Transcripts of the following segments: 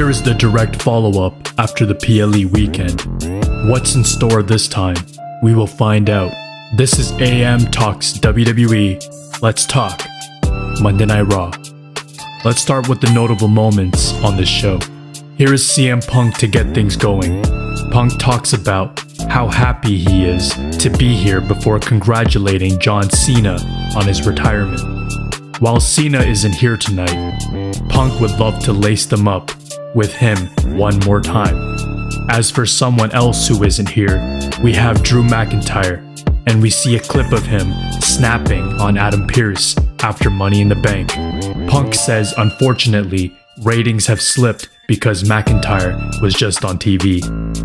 Here is the direct follow-up after the PLE weekend. What's in store this time? We will find out. This is AM Talks WWE. Let's talk. Monday Night Raw. Let's start with the notable moments on this show. Here is CM Punk to get things going. Punk talks about how happy he is to be here before congratulating John Cena on his retirement. While Cena isn't here tonight, Punk would love to lace them up with him one more time. As for someone else who isn't here, we have Drew McIntyre, and we see a clip of him snapping on Adam Pearce after Money in the Bank. Punk says unfortunately, ratings have slipped because McIntyre was just on TV,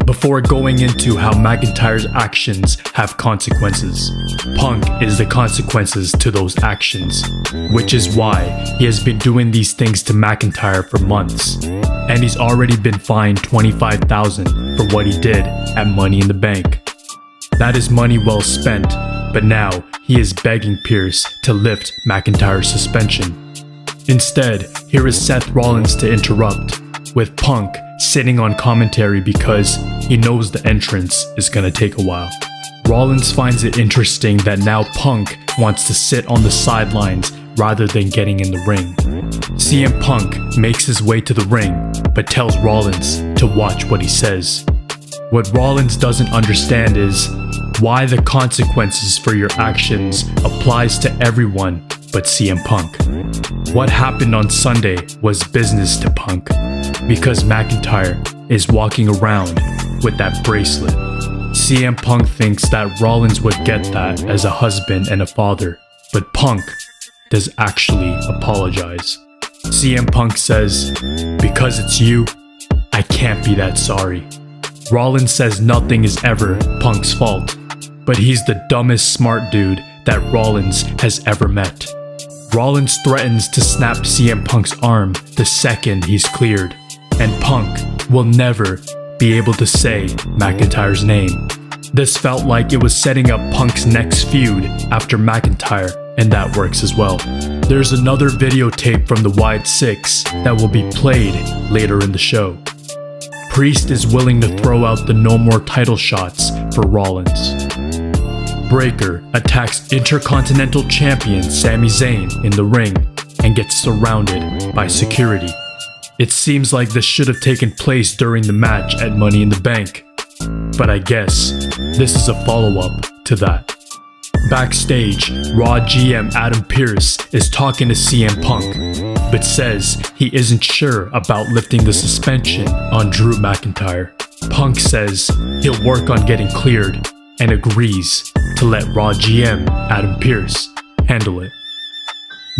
before going into how McIntyre's actions have consequences. Punk is the consequences to those actions, which is why he has been doing these things to McIntyre for months, and he's already been fined $25,000 for what he did at Money in the Bank. That is money well spent, but now he is begging Pearce to lift McIntyre's suspension. Instead, here is Seth Rollins to interrupt, with Punk sitting on commentary because he knows the entrance is gonna take a while. Rollins finds it interesting that now Punk wants to sit on the sidelines rather than getting in the ring. CM Punk makes his way to the ring, but tells Rollins to watch what he says. What Rollins doesn't understand is why the consequences for your actions applies to everyone but CM Punk. What happened on Sunday was business to Punk, because McIntyre is walking around with that bracelet. CM Punk thinks that Rollins would get that as a husband and a father, but Punk does actually apologize. CM Punk says, "Because it's you, I can't be that sorry." Rollins says nothing is ever Punk's fault, but he's the dumbest smart dude that Rollins has ever met. Rollins threatens to snap CM Punk's arm the second he's cleared, and Punk will never be able to say McIntyre's name. This felt like it was setting up Punk's next feud after McIntyre, and that works as well. There's another videotape from the Wyatt 6 that will be played later in the show. Priest is willing to throw out the no more title shots for Rollins. Breaker attacks Intercontinental Champion Sami Zayn in the ring and gets surrounded by security. It seems like this should have taken place during the match at Money in the Bank, but I guess this is a follow-up to that. Backstage, Raw GM Adam Pearce is talking to CM Punk, but says he isn't sure about lifting the suspension on Drew McIntyre. Punk says he'll work on getting cleared and agrees to let Raw GM Adam Pearce handle it.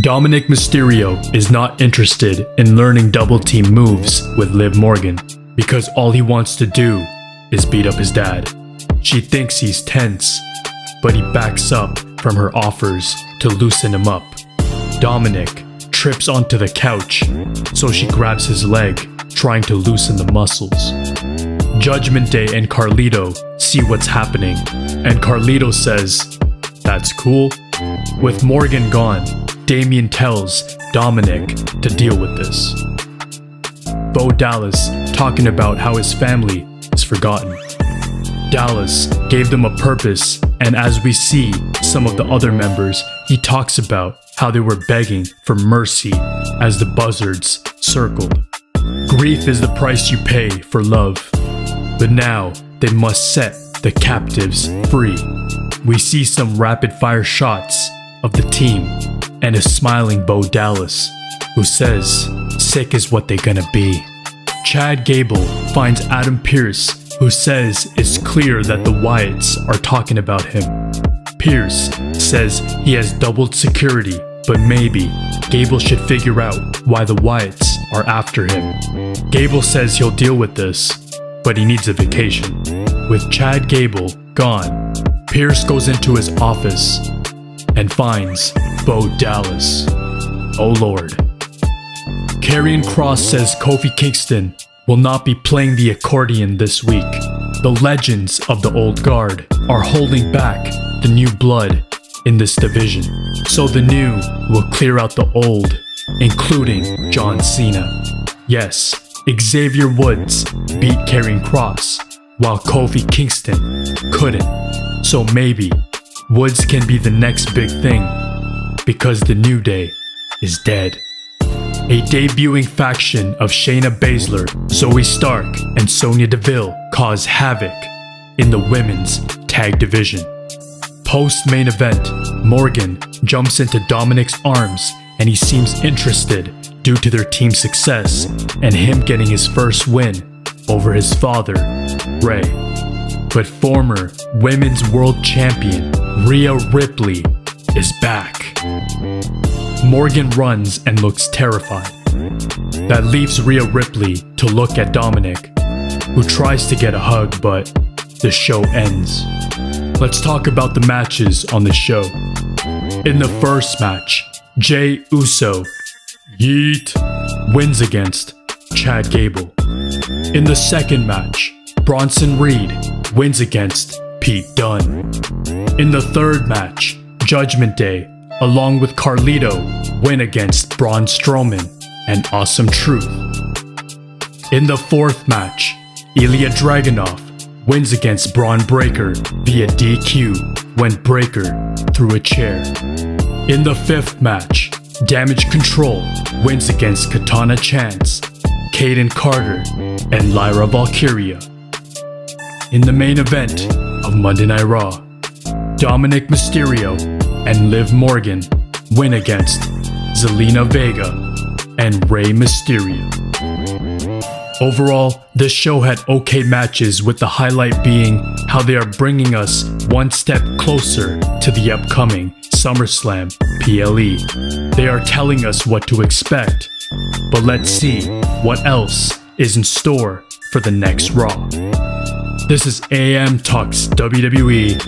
Dominic Mysterio is not interested in learning double team moves with Liv Morgan because all he wants to do is beat up his dad. She thinks he's tense, but he backs up from her offers to loosen him up. Dominic trips onto the couch, so she grabs his leg, trying to loosen the muscles. Judgment Day and Carlito see what's happening, and Carlito says, "That's cool." With Morgan gone, Damian tells Dominic to deal with this. Bo Dallas talking about how his family is forgotten. Dallas gave them a purpose, and as we see some of the other members, he talks about how they were begging for mercy as the buzzards circled. Grief is the price you pay for love, but now they must set the captives free. We see some rapid fire shots of the team and a smiling Bo Dallas, who says, "Sick is what they gonna be." Chad Gable finds Adam Pearce, who says it's clear that the Wyatts are talking about him. Pearce says he has doubled security, but maybe Gable should figure out why the Wyatts are after him. Gable says he'll deal with this, but he needs a vacation. With Chad Gable gone, Pearce goes into his office and finds Bo Dallas. Oh Lord. Karrion Kross says Kofi Kingston will not be playing the accordion this week. The legends of the old guard are holding back the new blood in this division, so the new will clear out the old, including John Cena. Yes, Xavier Woods beat Karrion Kross, while Kofi Kingston couldn't. So maybe Woods can be the next big thing, because the New Day is dead. A debuting faction of Shayna Baszler, Zoe Stark, and Sonya Deville cause havoc in the women's tag division. Post-main event, Morgan jumps into Dominic's arms and he seems interested due to their team's success and him getting his first win over his father, Ray. But former Women's World Champion Rhea Ripley is back. Morgan runs and looks terrified. That leaves Rhea Ripley to look at Dominic, who tries to get a hug, but the show ends. Let's talk about the matches on the show. In the first match, Jey Uso, Yeet, wins against Chad Gable. In the second match, Bronson Reed wins against Pete Dunne. In the third match, Judgment Day, along with Carlito, win against Braun Strowman and Awesome Truth. In the fourth match, Ilya Dragunov wins against Braun Breaker via DQ when Breaker threw a chair. In the fifth match, Damage Control wins against Katana Chance, Kaden Carter, and Lyra Valkyria. In the main event of Monday Night Raw, Dominic Mysterio and Liv Morgan win against Zelina Vega and Rey Mysterio. Overall, this show had okay matches, with the highlight being how they are bringing us one step closer to the upcoming SummerSlam PLE. They are telling us what to expect, but let's see what else is in store for the next Raw. This is AM Talks WWE.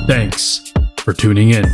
Thanks for tuning in.